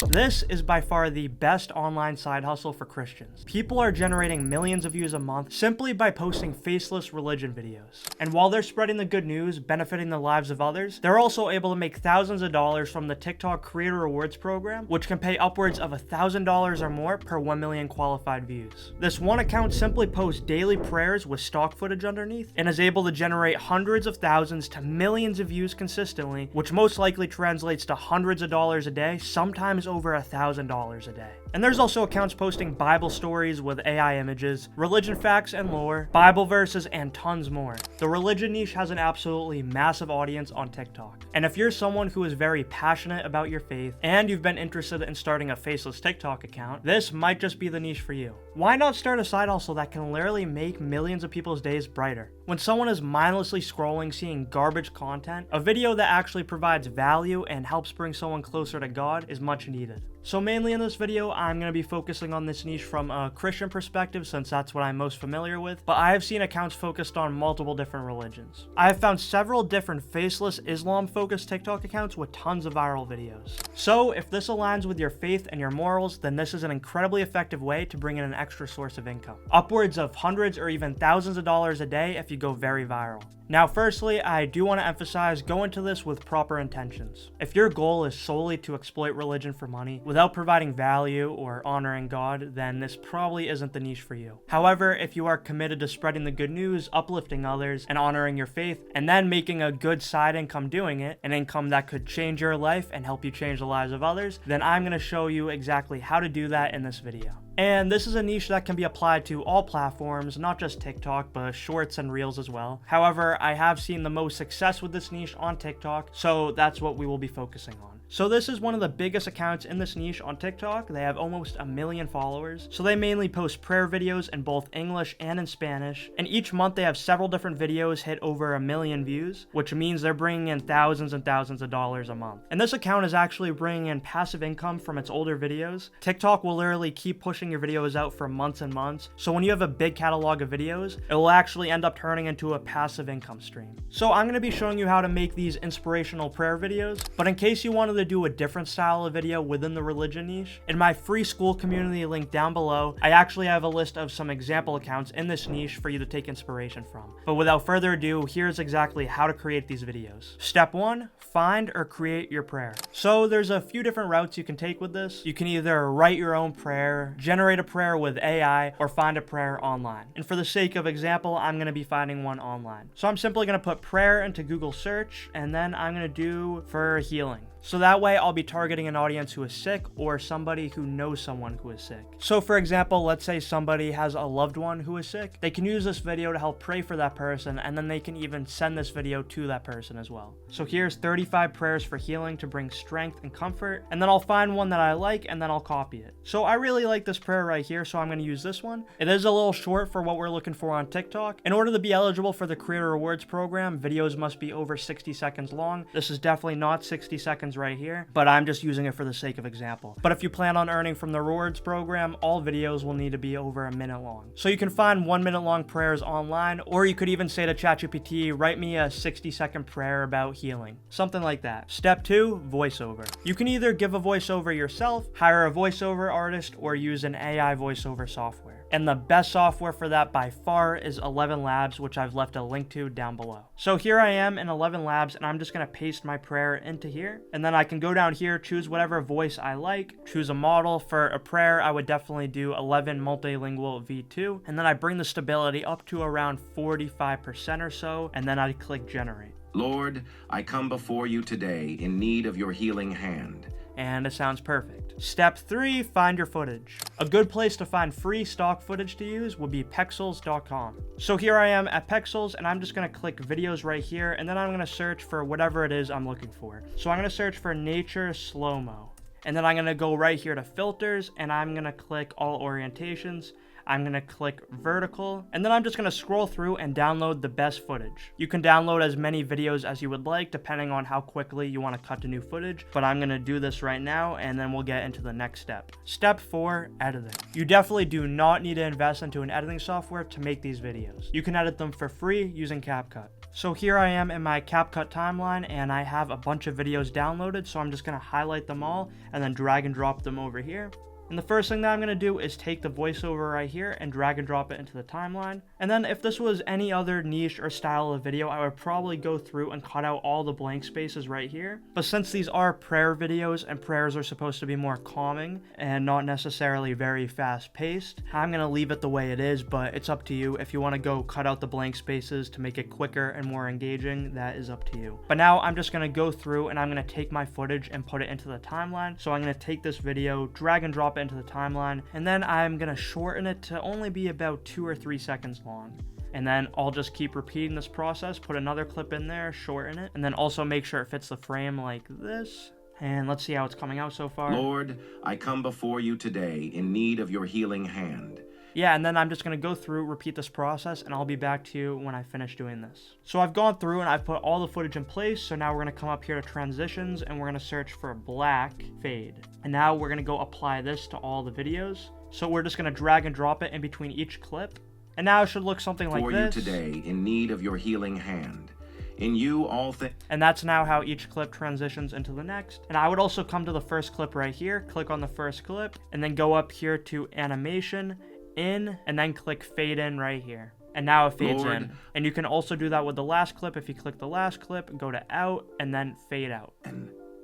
This is by far the best online side hustle for Christians. People are generating millions of views a month simply by posting faceless religion videos. And while they're spreading the good news, benefiting the lives of others, they're also able to make thousands of dollars from the TikTok Creator Rewards program, which can pay upwards of $1,000 or more per 1 million qualified views. This one account simply posts daily prayers with stock footage underneath and is able to generate hundreds of thousands to millions of views consistently, which most likely translates to hundreds of dollars a day, sometimes over $1,000 a day. And there's also accounts posting Bible stories with AI images, religion facts and lore, Bible verses, and tons more. The religion niche has an absolutely massive audience on TikTok. And if you're someone who is very passionate about your faith and you've been interested in starting a faceless TikTok account, this might just be the niche for you. Why not start a side hustle that can literally make millions of people's days brighter? When someone is mindlessly scrolling, seeing garbage content, a video that actually provides value and helps bring someone closer to God is much needed. So mainly in this video, I'm going to be focusing on this niche from a Christian perspective since that's what I'm most familiar with, but I have seen accounts focused on multiple different religions. I have found several different faceless Islam-focused TikTok accounts with tons of viral videos. So if this aligns with your faith and your morals, then this is an incredibly effective way to bring in an extra source of income. Upwards of hundreds or even thousands of dollars a day if you go very viral. Now, firstly, I do want to emphasize, go into this with proper intentions. If your goal is solely to exploit religion for money without providing value or honoring God, then this probably isn't the niche for you. However, if you are committed to spreading the good news, uplifting others, and honoring your faith, and then making a good side income doing it, an income that could change your life and help you change the lives of others, then I'm going to show you exactly how to do that in this video. And this is a niche that can be applied to all platforms, not just TikTok, but shorts and reels as well. However, I have seen the most success with this niche on TikTok, so that's what we will be focusing on. So this is one of the biggest accounts in this niche on TikTok. They have almost 1 million followers. So they mainly post prayer videos in both English and in Spanish. And each month they have several different videos hit over 1 million views, which means they're bringing in thousands and thousands of dollars a month. And this account is actually bringing in passive income from its older videos. TikTok will literally keep pushing your videos out for months and months. So when you have a big catalog of videos, it will actually end up turning into a passive income stream. So I'm going to be showing you how to make these inspirational prayer videos. But in case you wanted to do a different style of video within the religion niche, in my free school community link down below, I actually have a list of some example accounts in this niche for you to take inspiration from. But without further ado, here's exactly how to create these videos. Step 1, find or create your prayer. So there's a few different routes you can take with this. You can either write your own prayer, generate a prayer with AI, or find a prayer online. And for the sake of example, I'm going to be finding one online. So I'm simply going to put prayer into Google search, and then I'm going to do for healing. So that way I'll be targeting an audience who is sick or somebody who knows someone who is sick. So for example, let's say somebody has a loved one who is sick. They can use this video to help pray for that person, and then they can even send this video to that person as well. So here's 35 prayers for healing to bring strength and comfort, and then I'll find one that I like and then I'll copy it. So I really like this prayer right here, so I'm going to use this one. It is a little short for what we're looking for on TikTok. In order to be eligible for the Creator Rewards program, videos must be over 60 seconds long. This is definitely not 60 seconds right here, but I'm just using it for the sake of example. But if you plan on earning from the rewards program, all videos will need to be over 1 minute long. So you can find 1 minute long prayers online, or you could even say to ChatGPT, write me a 60-second prayer about healing. Something like that. Step 2, voiceover. You can either give a voiceover yourself, hire a voiceover artist, or use an AI voiceover software. And the best software for that by far is 11 Labs, which I've left a link to down below. So here I am in 11 Labs, and I'm just going to paste my prayer into here. And then I can go down here, choose whatever voice I like, choose a model. For a prayer, I would definitely do 11 multilingual V2. And then I bring the stability up to around 45% or so, and then I click generate. Lord, I come before you today in need of your healing hand. And it sounds perfect. Step 3, find your footage. A good place to find free stock footage to use would be pexels.com. So here I am at Pexels, and I'm just going to click videos right here, and then I'm going to search for whatever it is I'm looking for. So I'm going to search for nature slow-mo. And then I'm going to go right here to filters, and I'm going to click all orientations. I'm going to click vertical, and then I'm just going to scroll through and download the best footage. You can download as many videos as you would like, depending on how quickly you want to cut to new footage, but I'm going to do this right now, and then we'll get into the next step. Step 4, editing. You definitely do not need to invest into an editing software to make these videos. You can edit them for free using CapCut. So here I am in my CapCut timeline, and I have a bunch of videos downloaded, so I'm just going to highlight them all and then drag and drop them over here. And the first thing that I'm going to do is take the voiceover right here and drag and drop it into the timeline. And then if this was any other niche or style of video, I would probably go through and cut out all the blank spaces right here. But since these are prayer videos and prayers are supposed to be more calming and not necessarily very fast paced, I'm going to leave it the way it is, but it's up to you. If you want to go cut out the blank spaces to make it quicker and more engaging, that is up to you. But now I'm just going to go through and I'm going to take my footage and put it into the timeline. So I'm going to take this video, drag and drop it into the timeline, and then I'm gonna shorten it to only be about 2 or 3 seconds long. And then I'll just keep repeating this process, put another clip in there, shorten it, and then also make sure it fits the frame like this. And let's see how it's coming out so far. Lord, I come before you today in need of your healing hand. Yeah, and then I'm just going to go through, repeat this process, and I'll be back to you when I finish doing this. So I've gone through and I've put all the footage in place, so now we're going to come up here to transitions, and we're going to search for black fade. And now we're going to go apply this to all the videos. So we're just going to drag and drop it in between each clip. And now it should look something like this. For you today in need of your healing hand. In you all things. And that's now how each clip transitions into the next. And I would also come to the first clip right here, click on the first clip, and then go up here to animation, in, and then click fade in right here. And now it fades in. And you can also do that with the last clip. If you click the last clip, go to out, and then fade out.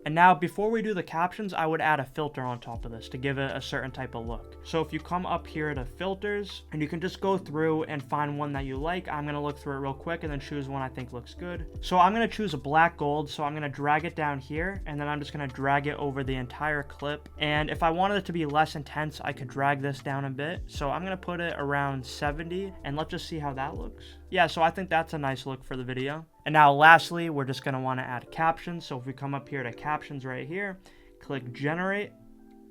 And now before we do the captions, I would add a filter on top of this to give it a certain type of look. So if you come up here to filters, and you can just go through and find one that you like. I'm going to look through it real quick and then choose one I think looks good. So I'm going to choose a black gold. So I'm going to drag it down here, and then I'm just going to drag it over the entire clip. And if I wanted it to be less intense, I could drag this down a bit. So I'm going to put it around 70, and let's just see how that looks. Yeah, so I think that's a nice look for the video. And now lastly, we're just going to want to add captions. So if we come up here to captions right here, click generate.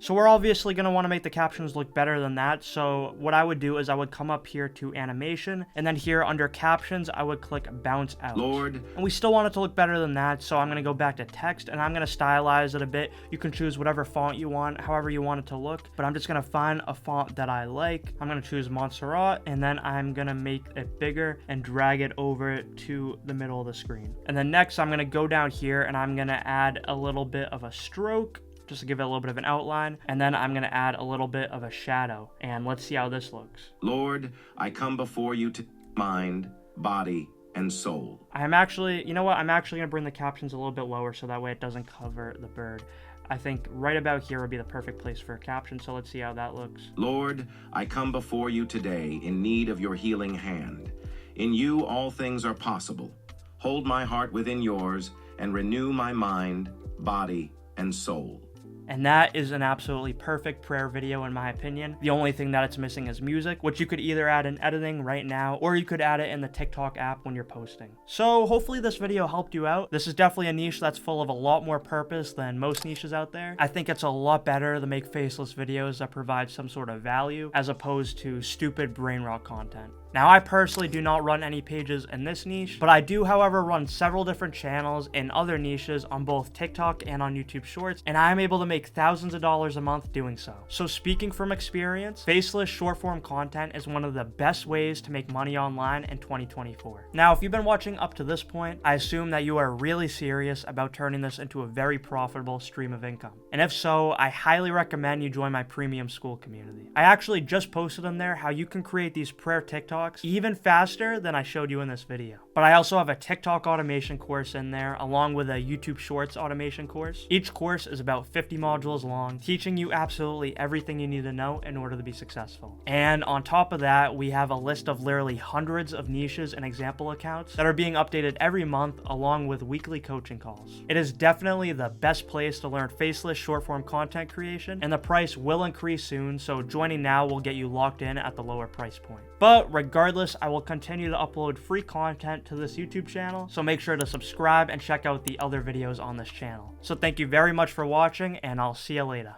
So we're obviously going to want to make the captions look better than that. So what I would do is I would come up here to animation, and then here under captions, I would click bounce out. Lord. And we still want it to look better than that. So I'm going to go back to text, and I'm going to stylize it a bit. You can choose whatever font you want, however you want it to look, but I'm just going to find a font that I like. I'm going to choose Montserrat, and then I'm going to make it bigger and drag it over to the middle of the screen. And then next, I'm going to go down here, and I'm going to add a little bit of a stroke, just to give it a little bit of an outline, and then I'm going to add a little bit of a shadow, and let's see how this looks. Lord, I come before you to mind, body, and soul. I'm actually, you know what, I'm actually going to bring the captions a little bit lower so that way it doesn't cover the bird. I think right about here would be the perfect place for a caption, so let's see how that looks. Lord, I come before you today in need of your healing hand. In you all things are possible. Hold my heart within yours and renew my mind, body, and soul. And that is an absolutely perfect prayer video in my opinion. The only thing that it's missing is music, which you could either add in editing right now, or you could add it in the TikTok app when you're posting. So hopefully this video helped you out. This is definitely a niche that's full of a lot more purpose than most niches out there. I think it's a lot better to make faceless videos that provide some sort of value as opposed to stupid brain rot content. Now, I personally do not run any pages in this niche, but I do, however, run several different channels in other niches on both TikTok and on YouTube Shorts, and I am able to make thousands of dollars a month doing so. So speaking from experience, faceless short-form content is one of the best ways to make money online in 2024. Now, if you've been watching up to this point, I assume that you are really serious about turning this into a very profitable stream of income. And if so, I highly recommend you join my premium school community. I actually just posted in there how you can create these prayer TikToks even faster than I showed you in this video. But I also have a TikTok automation course in there along with a YouTube Shorts automation course. Each course is about 50 modules long, teaching you absolutely everything you need to know in order to be successful. And on top of that, we have a list of literally hundreds of niches and example accounts that are being updated every month along with weekly coaching calls. It is definitely the best place to learn faceless short form content creation, and the price will increase soon, so joining now will get you locked in at the lower price point. But regardless, I will continue to upload free content to this YouTube channel, so make sure to subscribe and check out the other videos on this channel. So thank you very much for watching, and I'll see you later.